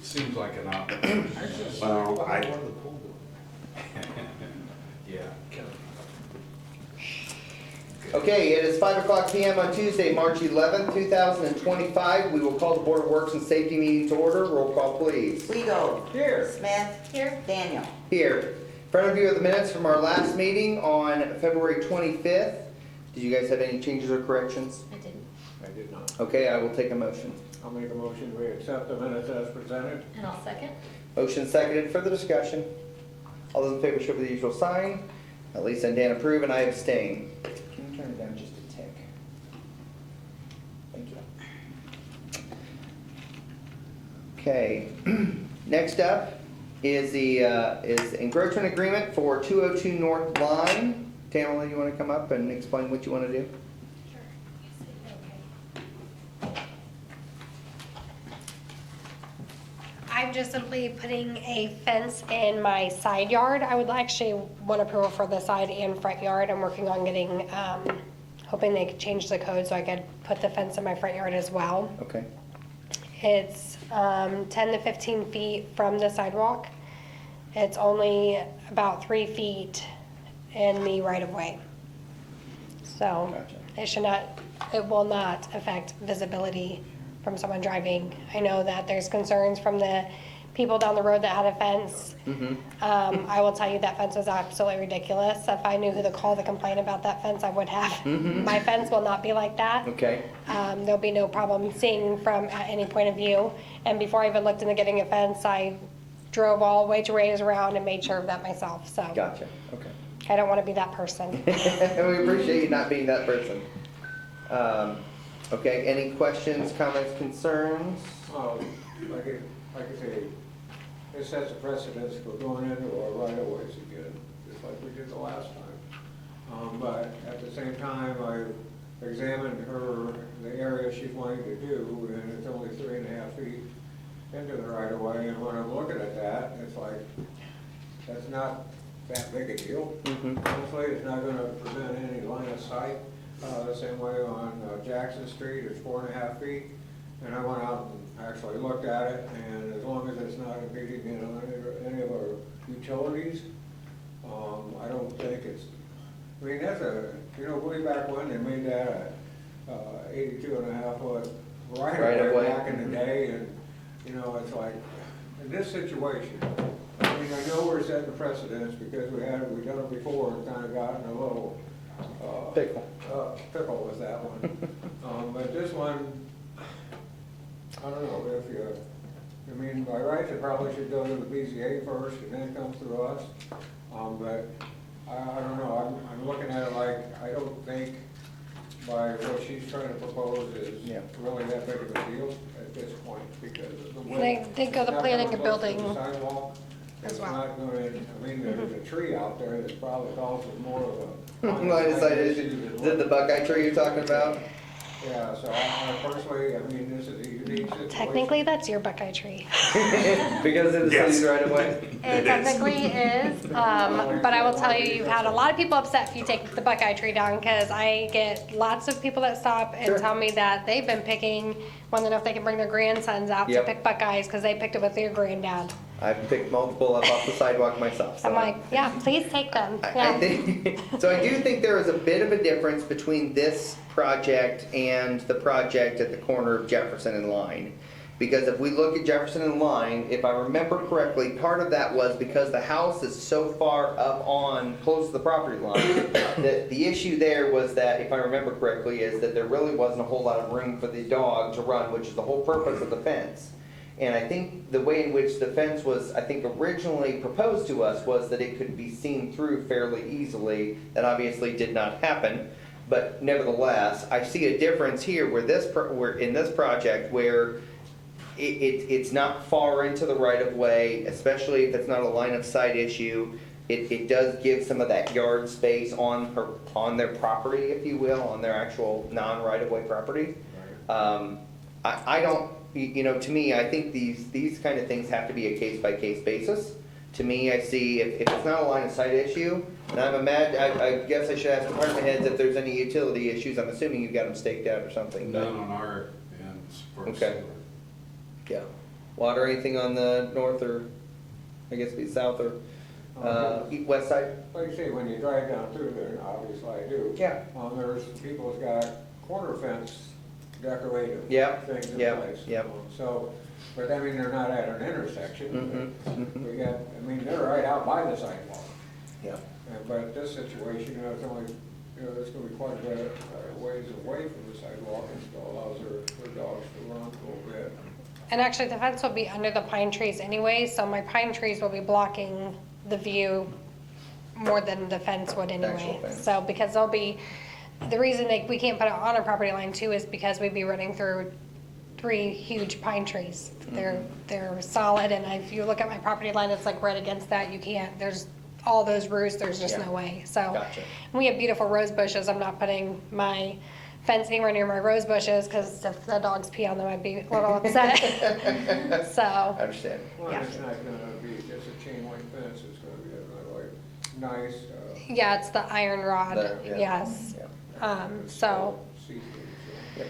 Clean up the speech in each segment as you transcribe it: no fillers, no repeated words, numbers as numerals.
Seems like an option. Well, yeah. Okay, it is 5:00 PM on Tuesday, March 11th, 2025. We will call the Board of Works and Safety meeting to order. Roll call, please. Weigel. Here. Smith. Here. Daniel. Here. In front of you are the minutes from our last meeting on February 25th. Did you guys have any changes or corrections? I didn't. I did not. Okay, I will take a motion. I'll make a motion, we accept the minutes as presented. And I'll second. Motion seconded. Further discussion? All those in favor show by the usual sign. Lisa and Dan approve, and I abstain. Can you turn it down just a tick? Thank you. Okay. Next up is the encroachment agreement for 202 North Line. Tamala, you want to come up and explain what you want to do? I'm just simply putting a fence in my side yard. I would actually want approval for the side and front yard. I'm working on getting, hoping they could change the code so I could put the fence in my front yard as well. Okay. It's 10 to 15 feet from the sidewalk. It's only about 3 feet in the right of way. So Gotcha. it will not affect visibility from someone driving. I know that there's concerns from the people down the road that had a fence. I will tell you that fence was absolutely ridiculous. If I knew who to call to complain about that fence, I would have. My fence will not be like that. Okay. There'll be no problem seeing from at any point of view. And before I even looked into getting a fence, I drove all the way to Ray's around and made sure of that myself. So Gotcha. Okay. I don't want to be that person. We appreciate you not being that person. Okay, any questions, comments, concerns? Like I say, this sets a precedence for going into our right of ways again, just like we did the last time. But at the same time, I examined the area she's wanting to do, and it's only 3.5 feet into the right of way, and when I'm looking at that, it's like, that's not that big a deal. Honestly, it's not gonna prevent any line of sight. The same way on Jackson Street, it's 4.5 feet, and I went out and actually looked at it, and as long as it's not impeding, any of our utilities, I don't think it's, I mean, that's way back when they made that 82.5 foot right of way back in the day, and, it's like, in this situation, I mean, I know we're setting a precedence because we've done it before and kind of gotten a little pickle with that one. But this one, I don't know, by rights, it probably should go to the BZA first and then come through us. But I don't know, I'm looking at it like, I don't think by what she's trying to propose is really that big of a deal at this point, because of the way. They go the planning and building Sidewalk. as It's well. not gonna, I mean, there's a tree out there that probably causes more of a. Line of sight issue. Is it the Buckeye tree you're talking about? Yeah, so I personally, I mean, this is a unique situation. Technically, that's your Buckeye tree. Because of the Yes. city's right away? It technically is, but I will tell you, you've had a lot of people upset if you take the Buckeye tree down, because I get lots of people that stop and Sure. tell me that they've been picking, want to know if they can bring their grandsons out to Yep. pick Buckeyes, because they picked it with their granddad. I've picked multiple up off the sidewalk myself. So I'm like, yeah, please take them. I Yeah. think, so I do think there is a bit of a difference between this project and the project at the corner of Jefferson and Line. Because if we look at Jefferson and Line, if I remember correctly, part of that was because the house is so far up on, close to the property line, that the issue there was that, if I remember correctly, is that there really wasn't a whole lot of room for the dog to run, which is the whole purpose of the fence. And I think the way in which the fence was, I think, originally proposed to us was that it could be seen through fairly easily. That obviously did not happen. But nevertheless, I see a difference here where we're in this project where it's not far into the right of way, especially if it's not a line of sight issue. It does give some of that yard space on their property, if you will, on their actual non-right of way property. I don't, to me, I think these kind of things have to be a case-by-case basis. To me, I see if it's not a line of sight issue, and I guess I should ask department heads if there's any utility issues. I'm assuming you've got them staked out or something. None on our ends for Okay. sewer. Yeah. Water, anything on the north or, I guess it'd be south or, west side? Like you say, when you drive down through there, and obviously I do. Yeah. There's people's got corner fence decorative Yep, things in yep, place. yep. So, but I mean, they're not at an intersection. Mhm, We got, I mean, they're right out by the sidewalk. Yeah. But this situation, it's only, there's gonna be quite a bit ways away from the sidewalk, and still allows their dogs to run a little bit. And actually, the fence will be under the pine trees anyway, so my pine trees will be blocking the view more than the fence would Actual anyway. fence. So, because they'll be, the reason we can't put it on our property line too is because we'd be running through 3 huge pine trees. They're solid, and if you look at my property line, it's like right against that, you can't, there's all those roots, there's just Yeah. no way, so. Gotcha. We have beautiful rose bushes, I'm not putting my fence anywhere near my rose bushes, because if the dogs pee on them, I'd be a little upset. I So, understand. Well, Yeah. it's not gonna be just a chain link fence, it's gonna be a like nice, yeah, it's the iron rod, Yeah. yes. Yeah. So, see-through, Yep.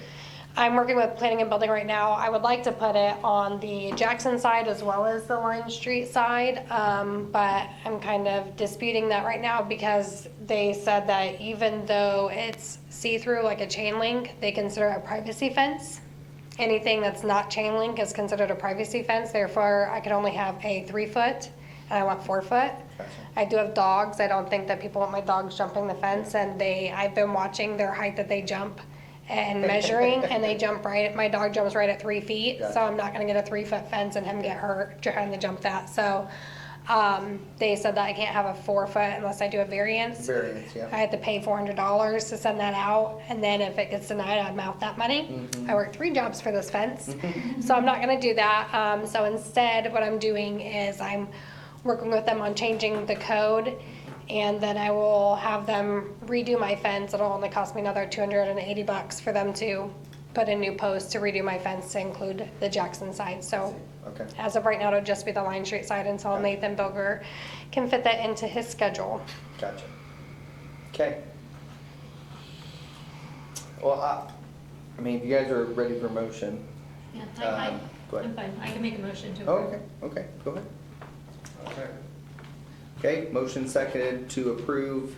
I'm working with planning and building right now. I would like to put it on the Jackson side as well as the Line Street side, but I'm kind of disputing that right now because they said that even though it's see-through like a chain link, they consider it a privacy fence. Anything that's not chain link is considered a privacy fence, therefore I can only have a 3-foot, and I want 4-foot. Gotcha. I do have dogs. I don't think that people want my dogs jumping the fence, and I've been watching their height that they jump and measuring, and they jump right, my dog jumps right at 3 feet, Gotcha. so I'm not gonna get a 3-foot fence and him get hurt trying to jump that, so, they said that I can't have a 4-foot unless I do a variance. Variance, I yeah. had to pay $400 to send that out, and then if it gets denied, I'd mouth that money. Mm-hmm. I worked 3 jobs for this fence, so I'm not gonna do that. So instead, what I'm doing is I'm working with them on changing the code, and then I will have them redo my fence. It'll only cost me another $280 for them to put in new posts to redo my fence to include the Jackson side, so. Okay. As of right now, it'll just be the Line Street side until Nathan Bilger can fit that into his schedule. Gotcha. Okay. Well, I mean, if you guys are ready for motion. Yeah, Go ahead. I'm fine, I can make a motion to Oh, approve. okay, go ahead. Okay. Okay, motion seconded to approve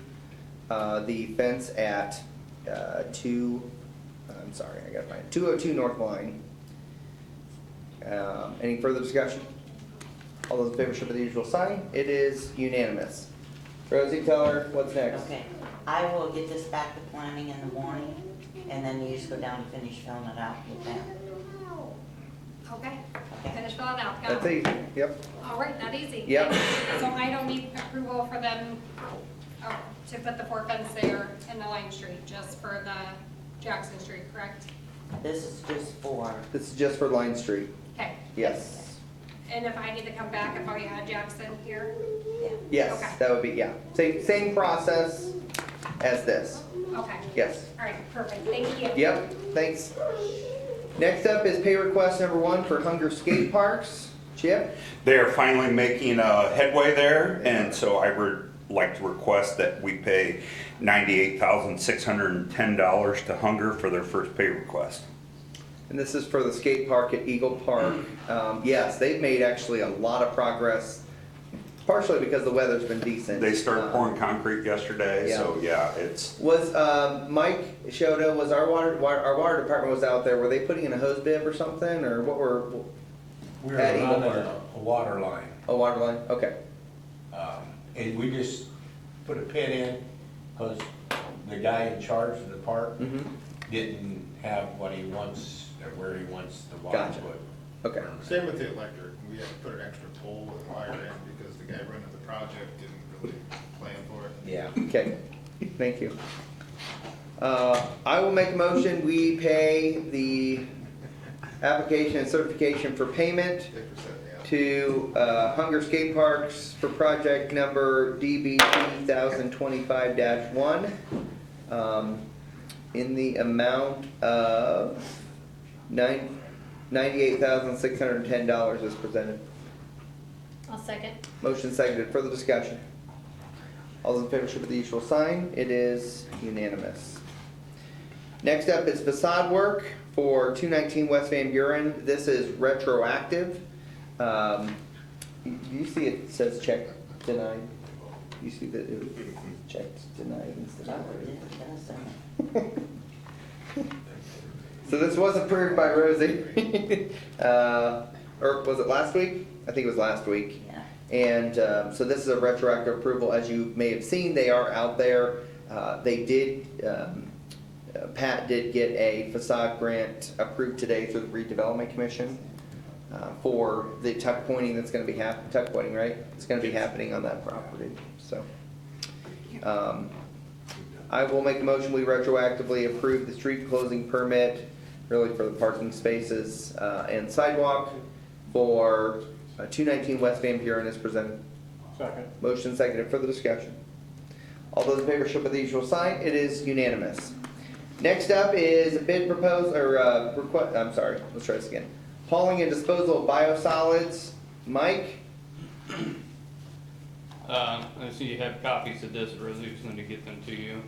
the fence at 202 North Line. Any further discussion? All those in favor show by the usual sign. It is unanimous. Rosie, tell her what's next. Okay, I will get this back to planning in the morning, and then you just go down and finish filling it out with them. Okay, Okay. finish filling out, got That's it. easy, yep. All right, that easy. Yep. So I don't need approval for them to put the 4 fence there in the Line Street, just for the Jackson Street, correct? This is just for, This is just for Line Street, Okay, yes. and if I need to come back, if I add Jackson here? yeah, Yes, Okay. that would be, yeah. Same process as this, Okay, yes. all right, perfect, thank you. Yep, thanks. Next up is pay request number 1 for Hunger Skate Parks. Chip? They are finally making a headway there, and so I would like to request that we pay $98,610 to Hunger for their first pay request. And this is for the skate park at Eagle Park. Yes, they've made actually a lot of progress, partially because the weather's been decent. They started pouring concrete yesterday, so yeah, it's, Was Mike Shoda, was our water department was out there, were they putting in a hose bib or something, or what were, We were At Eagle running Park. a water line, a water line? Okay, and we just put a pit in, cause the guy in charge of the park mm-hmm, didn't have what he wants, or where he wants the water Gotcha. put. okay, Same with the electric, we had to put an extra pole and wire in because the guy running the project didn't really plan for it. Yeah. okay, thank you. I will make a motion, we pay the application and certification for payment 50%, yeah. to Hunger Skate Parks for project number DB 2025-1 in the amount of $98,610 as presented. I'll second. Motion seconded. Further discussion? All those in favor show by the usual sign. It is unanimous. Next up is facade work for 219 West Van Buren. This is retroactive. You see it says check denied? You see that it was checked denied instead Oh, of. yeah, that's, So this was approved by Rosie. Or was it last week? I think it was last week. yeah. And so this is a retroactive approval. As you may have seen, they are out there. They did, Pat did get a facade grant approved today through the Redevelopment Commission for the tuck pointing that's gonna be tuck pointing, right? It's gonna be happening on that property, so. I will make a motion, we retroactively approve the street closing permit, really for the parking spaces and sidewalk for 219 West Van Buren as presented. Second. Motion seconded, further discussion. All those in favor show by the usual sign, it is unanimous. Next up is a bid proposal, or request, I'm sorry, let's try this again. Hauling and disposal of biosolids, Mike? I see you have copies of this, Rosie's going to get them to you.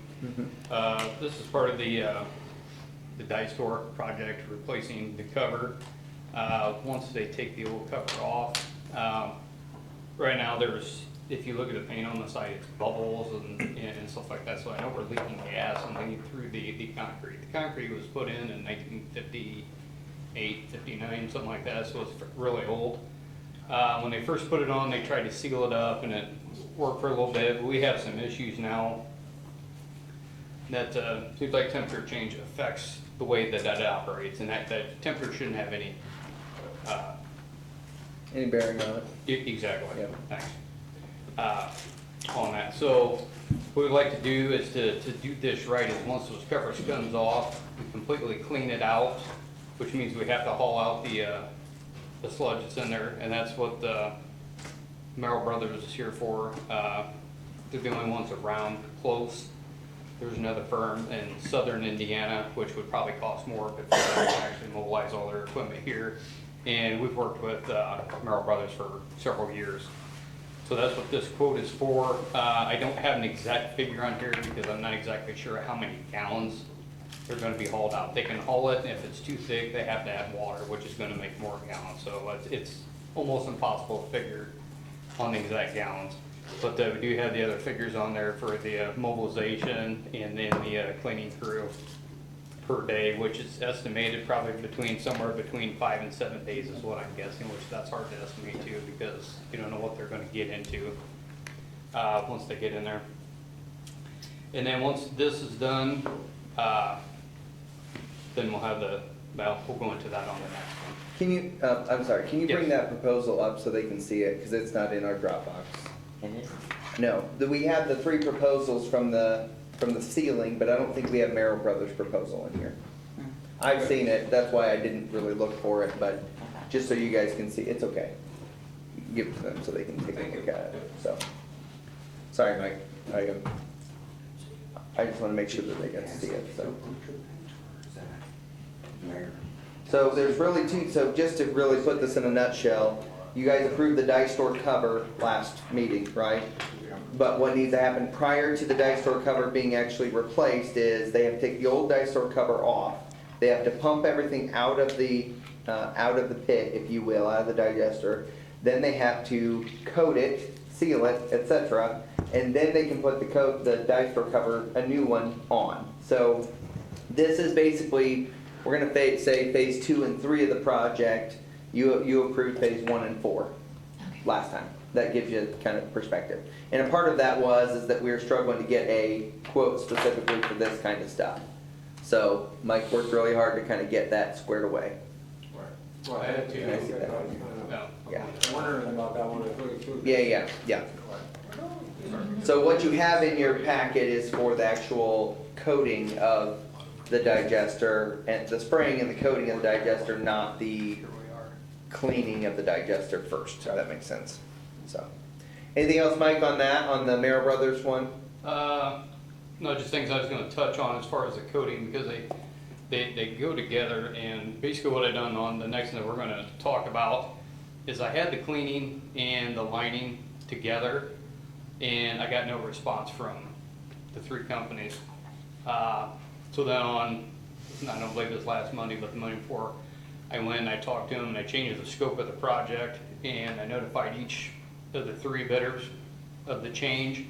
This is part of the die store project, replacing the cover. Once they take the old cover off, right now there's, if you look at the paint on the side, it's bubbles and stuff like that, so I know we're leaking gas and leaking through the concrete. The concrete was put in 1958, 59, something like that, so it's really old. When they first put it on, they tried to seal it up and it worked for a little bit, but we have some issues now that seems like temperature change affects the way that that operates, and that temperature shouldn't have any Any bearing on it? exactly. Yep. Thanks. On that, so what we'd like to do is to do this right is once those coverage comes off, we completely clean it out, which means we have to haul out the sludge that's in there, and that's what Merrill Brothers is here for. They're the only ones around close. There's another firm in southern Indiana, which would probably cost more if they actually mobilize all their equipment here. And we've worked with Merrill Brothers for several years. So that's what this quote is for. I don't have an exact figure on here because I'm not exactly sure how many gallons they're gonna be hauled out. They can haul it, and if it's too thick, they have to add water, which is gonna make more gallons. So it's almost impossible to figure on the exact gallons. But we do have the other figures on there for the mobilization and then the cleaning crew per day, which is estimated probably somewhere between 5 and 7 days is what I'm guessing, which that's hard to estimate too because you don't know what they're gonna get into once they get in there. And then once this is done, then we'll go into that on the next one. Can you, I'm sorry, can you bring Yes. that proposal up so they can see it, because it's not in our Dropbox? It is. No, we have the 3 proposals from the ceiling, but I don't think we have Merrill Brothers' proposal in here. I've seen it, that's why I didn't really look for it, but just so you guys can see, it's okay. Give it to them so they can take a look at it, so. Sorry, Mike, I just wanna make sure that they get to see it, so. So there's really 2, so just to really put this in a nutshell, you guys approved the die store cover last meeting, right? But what needs to happen prior to the die store cover being actually replaced is they have to take the old die store cover off. They have to pump everything out of the pit, if you will, out of the digester. Then they have to coat it, seal it, etc. And then they can put the die store cover, a new one, on. So this is basically, we're gonna say phase 2 and 3 of the project. You approved phase 1 and 4 Okay. last time. That gives you kind of perspective. And a part of that is that we were struggling to get a quote specifically for this kind of stuff. So Mike worked really hard to kind of get that squared away. Well, I had to, And I see that. Yeah. wondering about that one too. Yeah. So what you have in your packet is for the actual coating of the digester, and the spraying and the coating of the digester, not the cleaning of the digester first, if that makes sense. So, anything else, Mike, on that, on the Merrill Brothers one? No, just things I was gonna touch on as far as the coating, because they go together, and basically what I done on the next thing that we're gonna talk about is I had the cleaning and the lining together, and I got no response from the 3 companies. So then I don't believe it was last Monday, but the Monday before, I went and I talked to them and I changed the scope of the project, and I notified each of the 3 bidders of the change,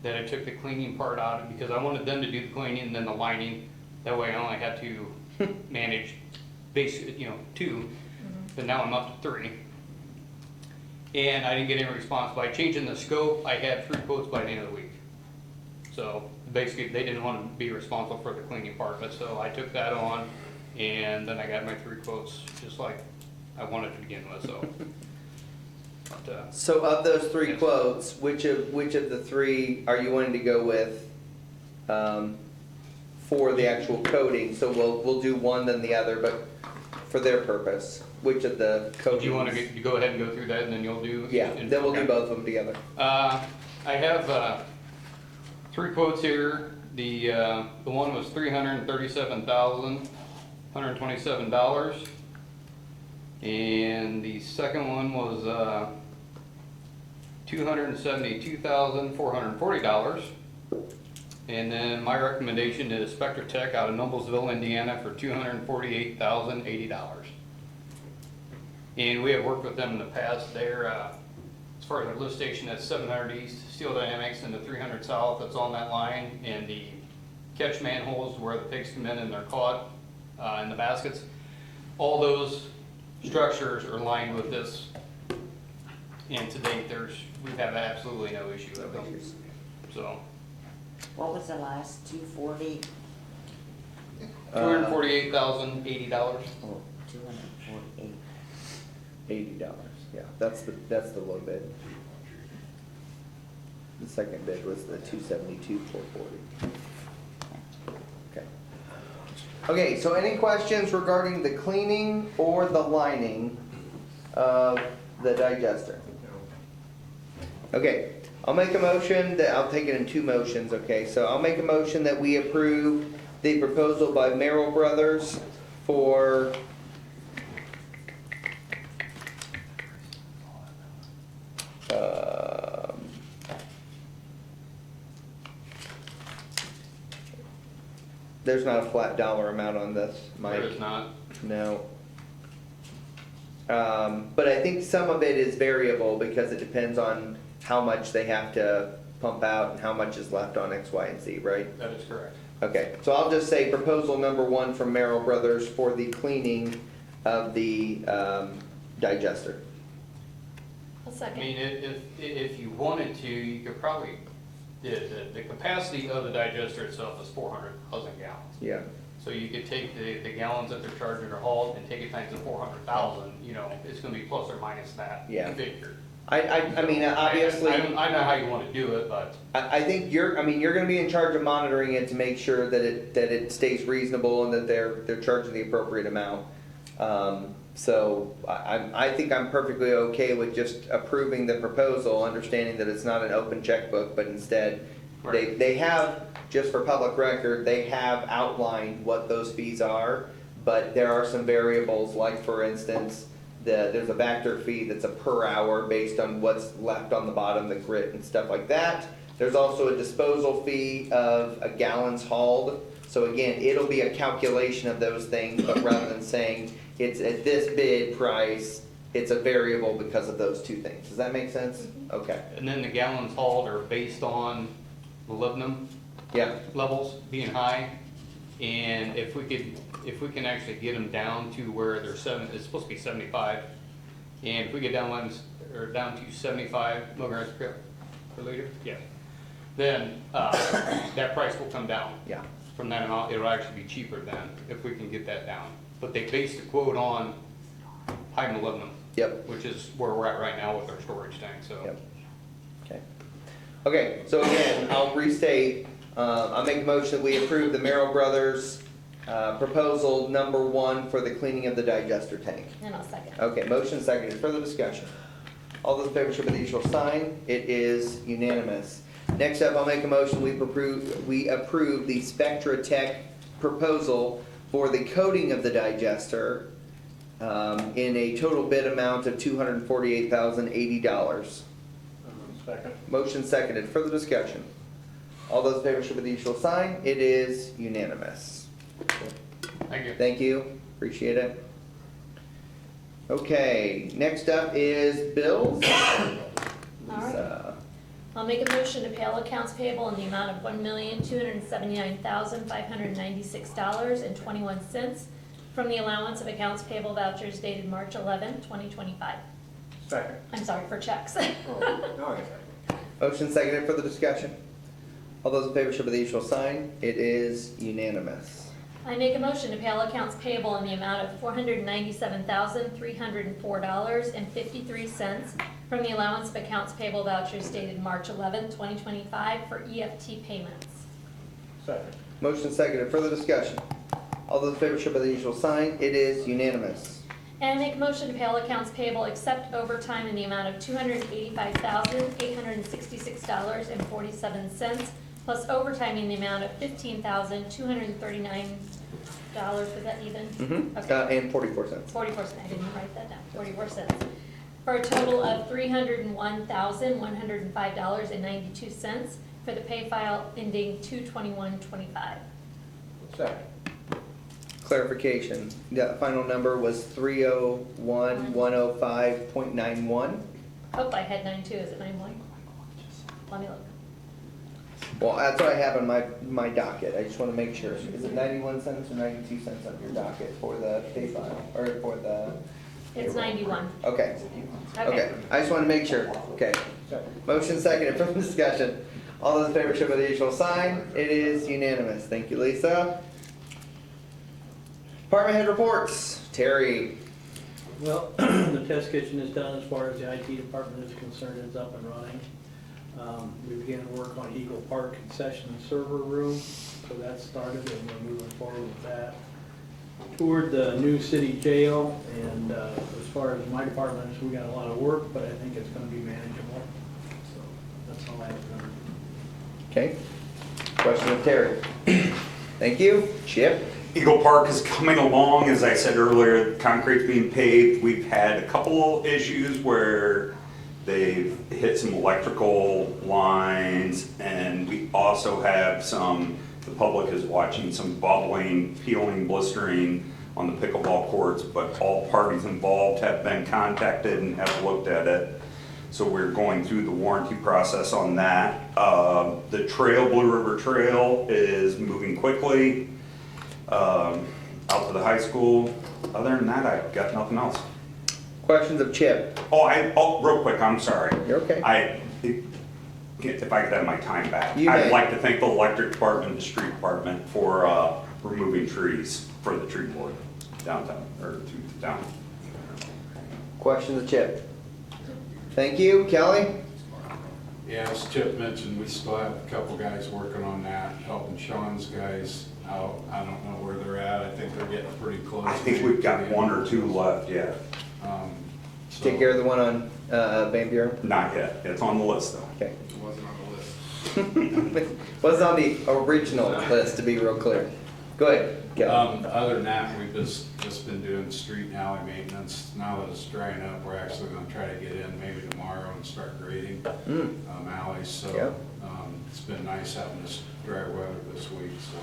that I took the cleaning part out, because I wanted them to do the cleaning and then the lining. That way I only had to manage basically, 2, but now I'm up to 3. And I didn't get any response. By changing the scope, I had 3 quotes by the end of the week. So basically, they didn't want to be responsible for the cleaning part, but so I took that on, and then I got my 3 quotes, just like I wanted to begin with, so. But, So of those 3 Yes. quotes, which of the 3 are you wanting to go with for the actual coating? So we'll do one then the other, but for their purpose, which of the do coatings? you want to go ahead and go through that, and then you'll do? Yeah, then we'll do Okay. both of them together. I have 3 quotes here. The one was $337,127, and the second one was $272,440. And then my recommendation is Spectra Tech out of Noblesville, Indiana, for $248,080. And we have worked with them in the past. They're as far as their lift station, that's 700 East, Steel Dynamics, and the 300 South that's on that line, and the catch manholes where the pigs come in and they're caught in the baskets. All those structures are lined with this, and to date, we've had absolutely no issue with them. So, What was the last, 240? $248,080. Oh, 248. $80, yeah, that's the low bid. The second bid was the $272,440. Okay. Okay, so any questions regarding the cleaning or the lining of the digester? Okay, I'll make a motion that, I'll take it in 2 motions, okay? So I'll make a motion that we approve the proposal by Merrill Brothers for there's not a flat dollar amount on this, Mike. There is not. No. But I think some of it is variable because it depends on how much they have to pump out and how much is left on X, Y, and Z, right? That is correct. Okay, so I'll just say proposal number 1 from Merrill Brothers for the cleaning of the digester. I'll I second. mean, if you wanted to, you could probably, the capacity of the digester itself is 400,000 gallons. Yeah. So you could take the gallons that they're charging or hauled and take it times the 400,000, it's gonna be plus or minus that Yeah. figure. I mean, obviously. I don't know how you wanna do it, but I think you're gonna be in charge of monitoring it to make sure that it stays reasonable and that they're charging the appropriate amount. So I think I'm perfectly okay with just approving the proposal, understanding that it's not an open checkbook, but instead, Right. they have, just for public record, they have outlined what those fees are, but there are some variables, like for instance, there's a Vector fee that's a per hour based on what's left on the bottom, the grit and stuff like that. There's also a disposal fee of a gallons hauled. So again, it'll be a calculation of those things, but rather than saying it's at this bid price, it's a variable because of those 2 things. Does that make sense? Okay. and then the gallons hauled are based on molybdenum Yeah. levels being high. And if we can actually get them down to where they're it's supposed to be 75. And if we get down to 75 milligrams per liter, yeah, then that price will come down. Yeah. From that amount, it'll actually be cheaper then if we can get that down. But they based the quote on high molybdenum. Yep. Which is where we're at right now with our storage tank, so. Yep. Okay. Okay, so again, I'll restate, I'll make a motion that we approve the Merrill Brothers proposal number 1 for the cleaning of the digester tank. And I'll second. Okay, motion seconded, further discussion. All those in favor show by the usual sign, it is unanimous. Next up, I'll make a motion, we approve the Spectra Tech proposal for the coating of the digester in a total bid amount of $248,080. Second. Motion seconded, further discussion. All those in favor show by the usual sign, it is unanimous. Thank you. Thank you, appreciate it. Okay, next up is bills. All right. Lisa. I'll make a motion to pay all accounts payable in the amount of $1,279,596.21 from the allowance of accounts payable vouchers dated March 11, 2025. Second. I'm sorry, for checks. Oh, no, I second. Motion seconded for the discussion. All those in favor show by the usual sign. It is unanimous. I make a motion to pay all accounts payable in the amount of $497,304.53 from the allowance of accounts payable vouchers dated March 11, 2025 for EFT payments. Second. Motion seconded, further discussion. All those in favor show by the usual sign. It is unanimous. And I make a motion to pay all accounts payable except overtime in the amount of $285,866.47 plus overtime in the amount of $15,239. Was that even? Mm-hmm. Okay. And 44 cents. 44 cents, I didn't write that down, 44 cents. For a total of $301,105.92 for the pay file ending 2/21/25. Second. Clarification, the final number was 301,105.91. Oh, I had 9 too, is it 9 one? Let me look. Well, that's what I have on my docket. I just want to make sure. Is it 91 cents or 92 cents on your docket for the pay file, or for the? It's 91. Okay. Okay. Okay, I just want to make sure. Okay. Second. Motion seconded for the discussion. All those in favor show by the usual sign. It is unanimous. Thank you, Lisa. Department head reports. Terry. Well, the test kitchen is done as far as the IT department is concerned, it's up and running. We began to work on Eagle Park concession and server room, so that started and we're moving forward with that. Toured the new city jail, and as far as my department, we got a lot of work, but I think it's gonna be manageable. So that's all I have done. Okay. Question of Terry. Thank you. Chip. Eagle Park is coming along, as I said earlier, concrete's being paved. We've had a couple issues where they've hit some electrical lines, and we also have the public is watching some bubbling, peeling, blistering on the pickleball courts, but all parties involved have been contacted and have looked at it. So we're going through the warranty process on that. The trail, Blue River Trail, is moving quickly. Out to the high school. Other than that, I've got nothing else. Questions of Chip. Real quick, I'm sorry. You're okay. If I could have my time back. You may. I'd like to thank the electric department, and the street department for removing trees for the tree board downtown, or to down. Questions of Chip. Thank you. Kelly? Yeah, as Chip mentioned, we still have a couple guys working on that, helping Sean's guys out. I don't know where they're at. I think they're getting pretty close. I think we've got one or two left, yeah. Take care of the one on Van Buren? Not yet. It's on the list though. Okay. It wasn't on the list. Wasn't on the original list, to be real clear. Go ahead, Kelly. Other than that, we've just been doing street and alley maintenance. Now that it's drying up, we're actually gonna try to get in maybe tomorrow and start grading alleys. So Yep. it's been nice having this dry weather this week, so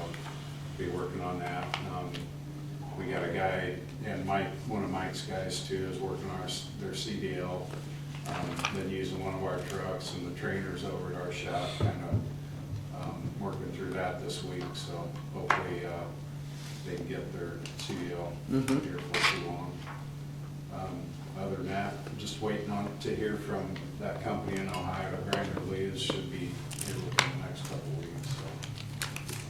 be working on that. We got a guy, and Mike, one of Mike's guys too, is working on their CDL. Been using one of our trucks, and the trainer's over at our shop, kind of working through that this week, so hopefully they can get their CDL here for too long. Other than that, I'm just waiting to hear from that company in Ohio, Grinder Lee's, should be here within the next couple of weeks, so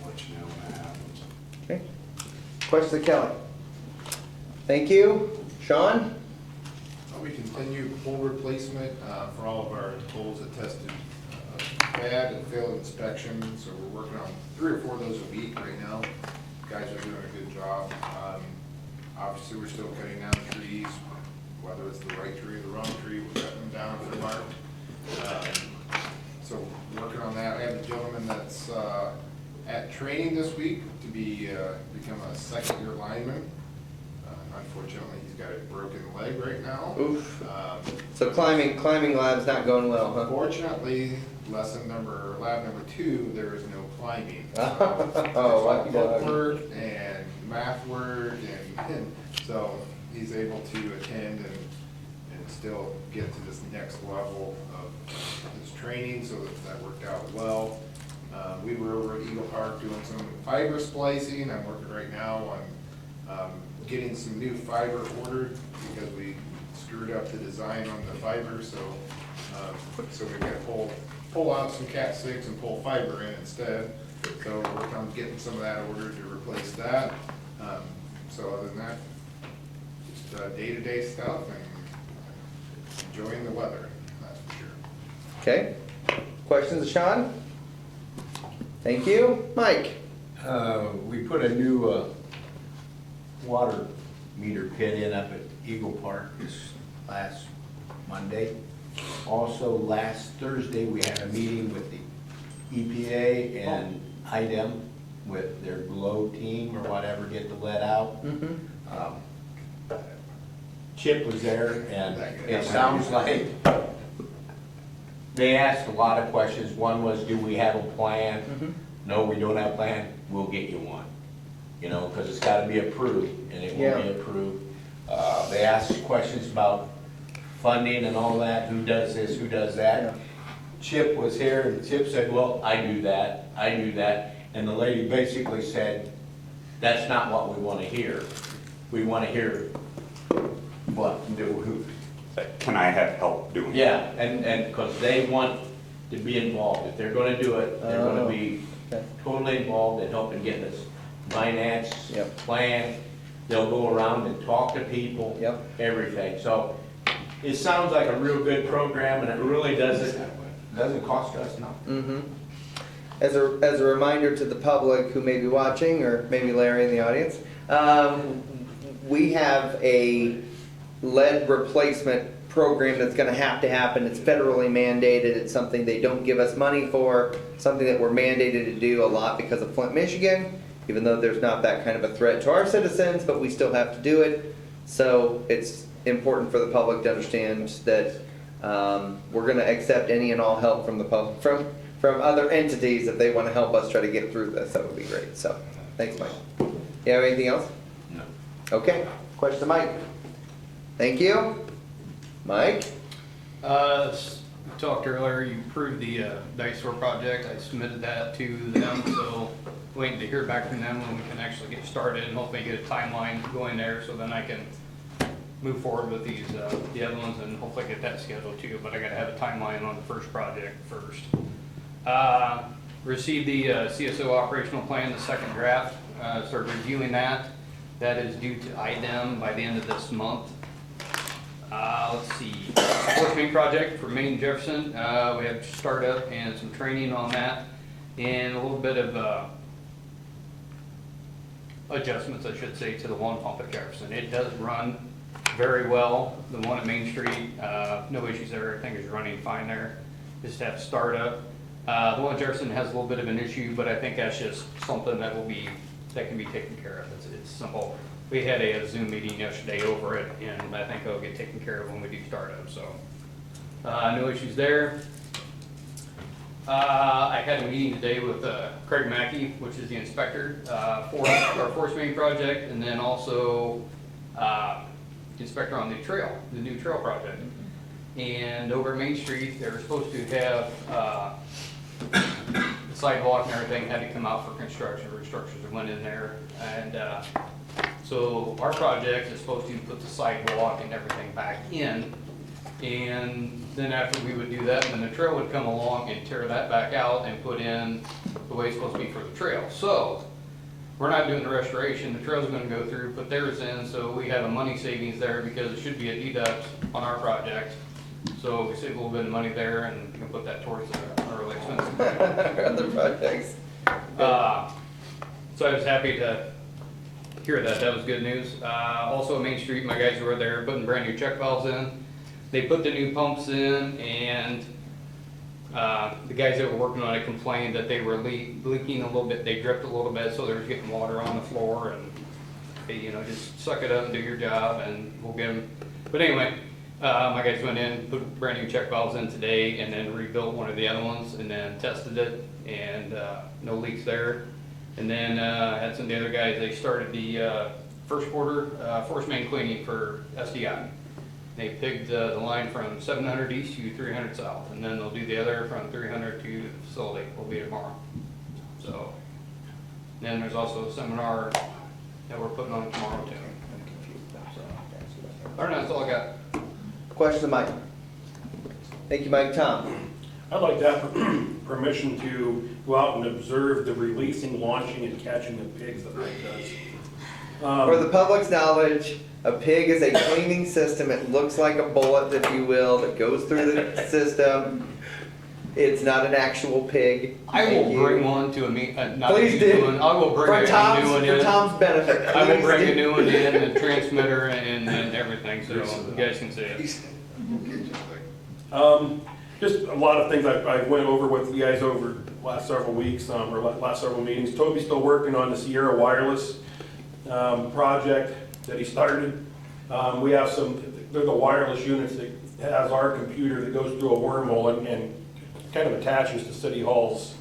I'll let you know when that happens. Okay. Questions of Kelly? Thank you. Sean? We continue pole replacement for all of our poles that tested bad and failed inspection, so we're working on 3 or 4 of those a week right now. Guys are doing a good job. Obviously, we're still cutting down trees, whether it's the right tree or the wrong tree, we're cutting them down if they're marked. So working on that. I have a gentleman that's at training this week to become a second-year lineman. Unfortunately, he's got a broken leg right now. Oof. So climbing lab's not going well, huh? Fortunately, lab number 2, there is no climbing. Oh, lucky dog. Bookwork and math work, and so he's able to attend and still get to this next level of his training, so that worked out well. We were over at Eagle Park doing some fiber splicing. I'm working right now on getting some new fiber ordered because we screwed up the design on the fiber, so we've got to pull out some Cat 6 and pull fiber in instead. So we're working on getting some of that ordered to replace that. So other than that, just day-to-day stuff and enjoying the weather, that's for sure. Okay. Questions of Sean? Thank you. Mike? We put a new water meter pit in up at Eagle Park this last Monday. Also, last Thursday, we had a meeting with the EPA and IDEM with their GLOW team or whatever, get the lead out. Chip was there, and it sounds like they asked a lot of questions. One was, do we have a plan? No, we don't have a plan, we'll get you one. You know, because it's gotta be approved, and it will be approved. They asked questions about funding and all that, who does this, who does that. Chip was here, and Chip said, well, I do that, and the lady basically said, that's not what we wanna hear. We wanna hear what, who. Can I have help doing it? Yeah, and, because they want to be involved. If they're gonna do it, they're gonna be totally involved in helping get this finance plan. They'll go around and talk to people, everything. So it sounds like a real good program, and it really doesn't cost us nothing. As a reminder to the public who may be watching, or maybe Larry in the audience, we have a lead replacement program that's gonna have to happen. It's federally mandated. It's something they don't give us money for, something that we're mandated to do a lot because of Flint, Michigan, even though there's not that kind of a threat to our citizens, but we still have to do it. So it's important for the public to understand that we're gonna accept any and all help from the public, from other entities if they wanna help us try to get through this. That would be great. So, thanks, Mike. You have anything else? No. Okay, question to Mike. Thank you. Mike? We talked earlier, you approved the dice store project. I submitted that to them, so waiting to hear back from them when we can actually get started and hopefully get a timeline going there, so then I can move forward with these, the other ones, and hopefully get that scheduled too, but I gotta have a timeline on the first project first. Received the CSO operational plan, the second draft, started reviewing that. That is due to IDEM by the end of this month. Let's see, fourth main project for Main Jefferson, we have startup and some training on that, and a little bit of adjustments, I should say, to the one pump at Jefferson. It does run very well. The one at Main Street, no issues there, everything is running fine there. Just have startup. The one at Jefferson has a little bit of an issue, but I think that's just something that can be taken care of. It's simple. We had a Zoom meeting yesterday over it, and I think it'll get taken care of when we do startup, so. No issues there. I had a meeting today with Craig Mackey, which is the inspector for our force main project, and then also inspector on the new trail project. And over at Main Street, they were supposed to have the sidewalk and everything had to come out for construction. Restructures went in there, and so our project is supposed to put the sidewalk and everything back in. And then after we would do that, then the trail would come along and tear that back out and put in the way it's supposed to be for the trail. So we're not doing the restoration. The trail's gonna go through, put theirs in, so we have a money savings there because it should be a deduct on our project. So we save a little bit of money there and can put that towards our really expensive project. Other projects. So I was happy to hear that. That was good news. Also at Main Street, my guys were there putting brand new check valves in. They put the new pumps in, and the guys that were working on it complained that they were leaking a little bit. They dripped a little bit, so they were getting water on the floor. And hey, you know, just suck it up and do your job, and we'll get them. But anyway, my guys went in, put brand new check valves in today, and then rebuilt one of the other ones, and then tested it, and no leaks there. And then had some of the other guys, they started the first quarter, force main cleaning for SDI. They pigged the line from 700 east to 300 south, and then they'll do the other from 300 to the facility. Will be tomorrow. So, then there's also a seminar that we're putting on tomorrow too. So, all right, that's all I got. Question, Mike? Thank you, Mike. Tom? I'd like to have permission to go out and observe the releasing, launching, and catching of pigs that Mike does. For the public's knowledge, a pig is a cleaning system. It looks like a bullet, if you will, that goes through the system. It's not an actual pig. I Thank will you. bring one to a meet, not a Please new do. one. I will bring a new one in. For Tom's benefit. I will please bring do. a new one in, the transmitter and everything, so you guys can see it. Just a lot of things I went over with you guys over the last several weeks, or last several meetings. Toby's still working on the Sierra Wireless project that he started. We have they're the wireless units that has our computer that goes through a wormhole and kind of attaches to City Hall's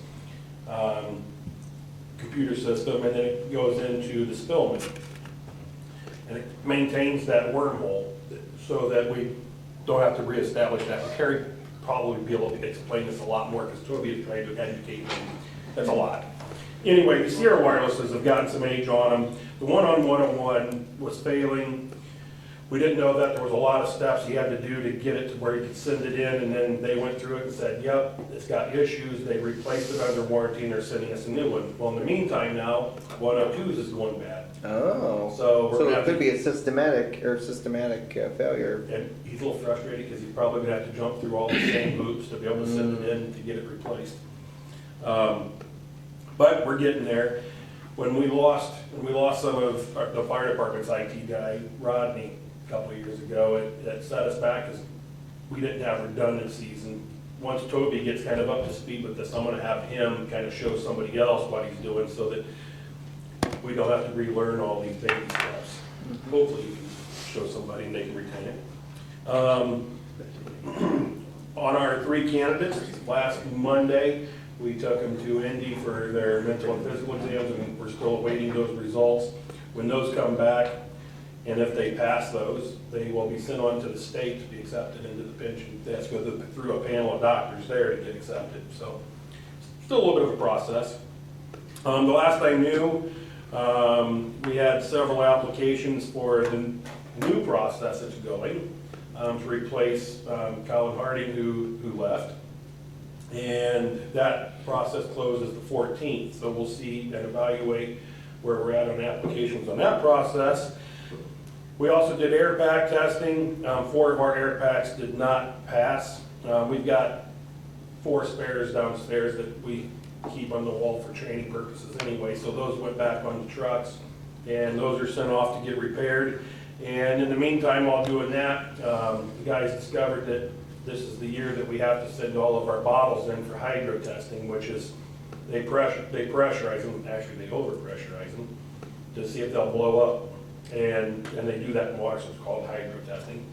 computer system, and then it goes into the Spillman. And it maintains that wormhole so that we don't have to reestablish that. Terry probably be able to explain this a lot more because Toby is trying to educate me. That's a lot. Anyway, the Sierra Wirelesses have gotten some age on them. The one on 101 was failing. We didn't know that there was a lot of steps he had to do to get it to where he could send it in, and then they went through it and said, yep, it's got issues. They replaced it under warranty and they're sending us a new one. Well, in the meantime now, 102's is going bad. Oh. So we're So gonna it have could to- be a systematic failure. And he's a little frustrated because he's probably gonna have to jump through all the same hoops to be able to send it in to get it replaced. But we're getting there. When we lost some of the fire department's IT guy, Rodney, a couple of years ago, it set us back because we didn't have redundancies. And once Toby gets kind of up to speed with this, I'm gonna have him kind of show somebody else what he's doing so that we don't have to relearn all these baby steps. Hopefully you can show somebody and they can retain it. On our 3 candidates, last Monday, we took them to Indy for their mental and physical exams, and we're still awaiting those results. When those come back, and if they pass those, they will be sent on to the state to be accepted into the pension. They have to go through a panel of doctors there to get accepted, so still a little bit of a process. The last I knew, we had several applications for the new process that's going to replace Colin Harding, who left. And that process closes the 14th, so we'll see and evaluate where we're at on applications on that process. We also did air pack testing. 4 of our air packs did not pass. We've got 4 spares downstairs that we keep on the wall for training purposes anyway, so those went back on the trucks, and those are sent off to get repaired. And in the meantime, while doing that, the guys discovered that this is the year that we have to send all of our bottles in for hydro testing, which is they pressurize them, actually they overpressurize them to see if they'll blow up, and they do that in water, so it's called hydro testing.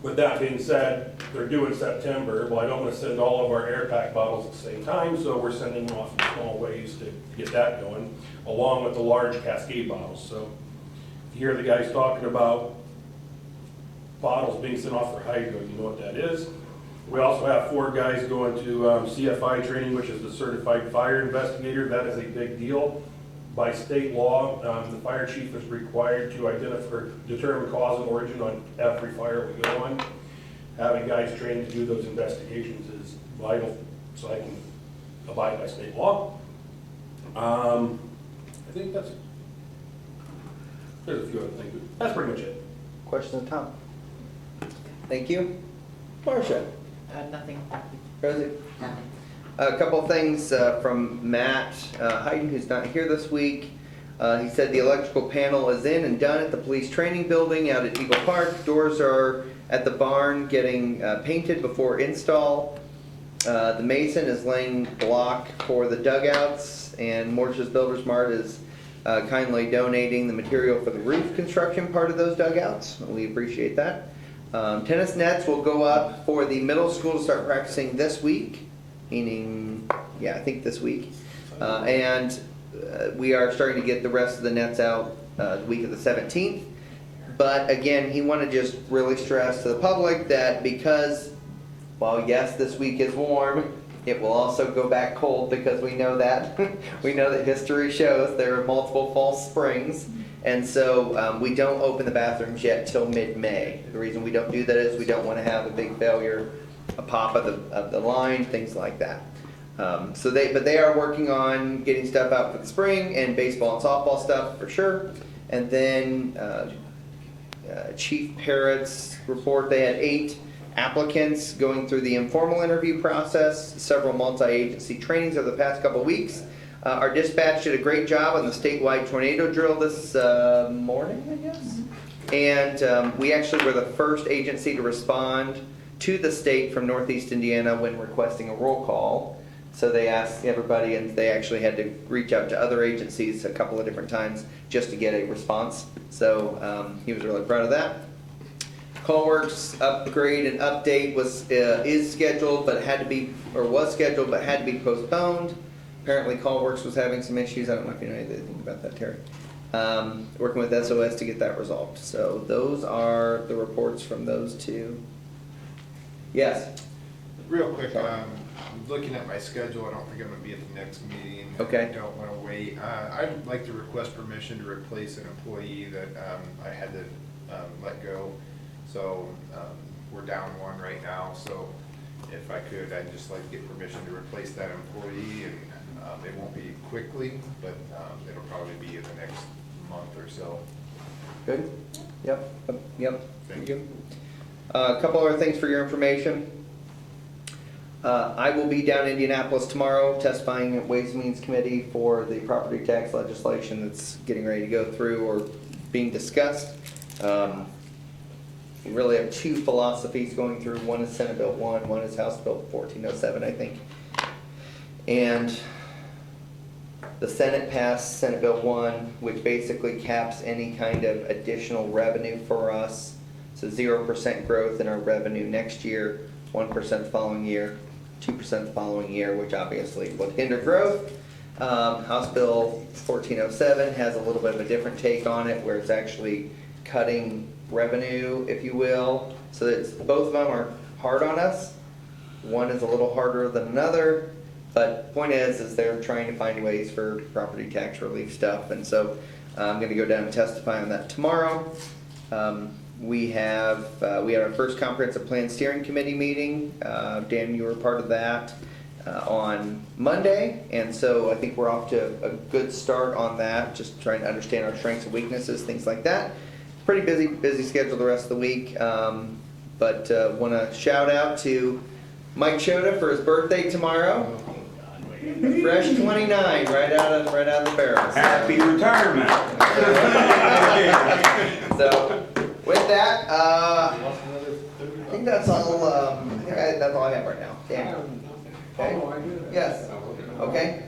With that being said, they're due in September. Well, I don't want to send all of our air pack bottles at the same time, so we're sending them off in small ways to get that going, along with the large Cascade bottles. So if you hear the guys talking about bottles being sent off for hydro, you know what that is. We also have 4 guys going to CFI training, which is the Certified Fire Investigator. That is a big deal. By state law, the fire chief is required to determine cause and origin on every fire we go on. Having guys trained to do those investigations is vital, so I can abide by state law. I think there's a few other things, but that's pretty much it. Question to Tom. Thank you. Marcia? Nothing. Rosie? Nothing. A couple of things from Matt Hayden, who's not here this week. He said the electrical panel is in and done at the police training building out at Eagle Park. Doors are at the barn getting painted before install. The mason is laying block for the dugouts, and Morges Builders Mart is kindly donating the material for the roof construction part of those dugouts. We appreciate that. Tennis nets will go up for the middle school to start practicing this week. Meaning, yeah, I think this week. And we are starting to get the rest of the nets out the week of the 17th. But again, he wanted to just really stress to the public that because, while yes, this week is warm, it will also go back cold because we know that. We know that history shows there are multiple false springs. And so we don't open the bathrooms yet till mid-May. The reason we don't do that is we don't want to have a big failure, a pop of the line, things like that. But they are working on getting stuff out for the spring and baseball and softball stuff for sure. And then Chief Parrott's report, they had 8 applicants going through the informal interview process, several multi-agency trainings over the past couple of weeks. Our dispatch did a great job on the statewide tornado drill this morning, I guess. And we actually were the first agency to respond to the state from Northeast Indiana when requesting a roll call. So they asked everybody, and they actually had to reach out to other agencies a couple of different times just to get a response. So he was really proud of that. CallWorks upgrade and update is scheduled, but was scheduled, but had to be postponed. Apparently CallWorks was having some issues. I don't know if you know anything about that, Terry. Working with SOS to get that resolved. So those are the reports from those two. Yes. Real quick, looking at my schedule, I don't think I'm gonna be at the next meeting. Okay. I don't wanna wait. I'd like to request permission to replace an employee that I had to let go. So we're down one right now, so if I could, I'd just like to get permission to replace that employee, and it won't be quickly, but it'll probably be in the next month or so. Good? Yep. Thank you. A couple other things for your information. I will be down in Indianapolis tomorrow testifying at Ways and Means Committee for the property tax legislation that's getting ready to go through or being discussed. We really have 2 philosophies going through. One is Senate Bill 1, one is House Bill 1407, I think. And the Senate passed Senate Bill 1, which basically caps any kind of additional revenue for us. So 0% growth in our revenue next year, 1% the following year, 2% the following year, which obviously would hinder growth. House Bill 1407 has a little bit of a different take on it, where it's actually cutting revenue, if you will. So that both of them are hard on us. One is a little harder than another, but point is they're trying to find ways for property tax relief stuff, and so I'm going to go down and testify on that tomorrow. We had our first comprehensive plan steering committee meeting. Dan, you were part of that on Monday, and so I think we're off to a good start on that. Just trying to understand our strengths and weaknesses, things like that. Pretty busy schedule the rest of the week, but want to shout out to Mike Shota for his birthday tomorrow. Fresh 29, right out of the barrel. Happy retirement. So with that, I think that's all. That's all I have right now. Dan. Okay. Oh, I do that. Yes. Okay.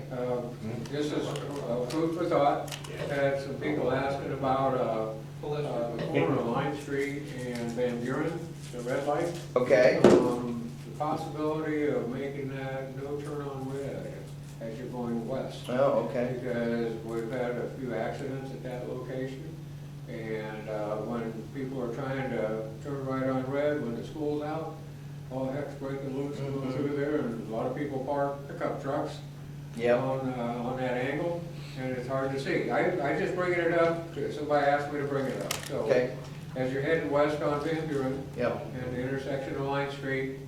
This is food for thought. Had some people asking about the corner of Line Street and Van Buren, the red light. Okay. The possibility of making that no turn on red as you're going west. Oh, okay. Because we've had a few accidents at that location. And when people are trying to turn right on red when the school's out, all heck's breaking loose and going through there, and a lot of people park pickup trucks on that angle, and it's hard to see. I just bringing it up, somebody asked me to bring it up. So Okay. as you're heading west on Van Buren Yep. and the intersection of Line Street.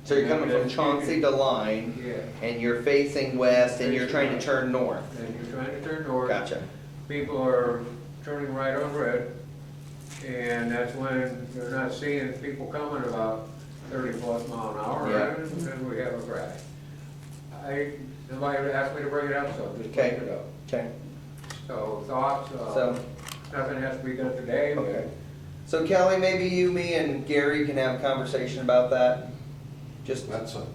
So you're coming from Chauncey to Line, Yeah. and you're facing west, and you're trying to turn north. And you're trying to turn north. Gotcha. People are turning right on red, and that's when they're not seeing people coming about 30+ mile an hour, Yeah. and then we have a crash. Somebody asked me to bring it up, so I just bring it up. Okay. So thoughts, So, nothing has to be done today, but okay. So Kelly, maybe you, me, and Gary can have a conversation about that. Just, That's a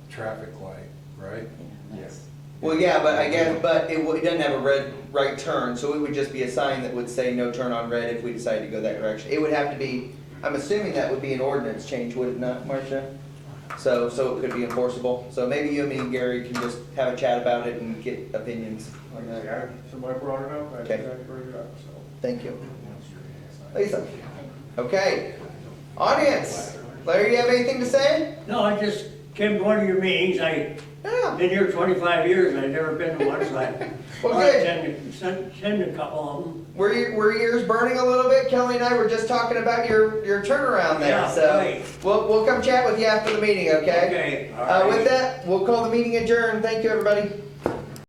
traffic light, right? Yes. well, yeah, but I guess, but it doesn't have a red right turn, so it would just be a sign that would say no turn on red if we decided to go that direction. It would have to be, I'm assuming that would be an ordinance change, would it not, Marcia? So it could be enforceable. So maybe you and me and Gary can just have a chat about it and get opinions on that. Yeah, somebody brought it up, I Okay. decided to bring it up, so. Thank you. Lisa? Okay. Audience, Larry, you have anything to say? No, I just came to one of your meetings, I've Yeah. been here 25 years, and I've never been to one, so I Well, want to good. attend a couple of them. Were your ears burning a little bit? Kelly and I were just talking about your turnaround there, Yeah, so right. we'll come chat with you after the meeting, okay? Okay, all right. With that, we'll call the meeting adjourned. Thank you, everybody.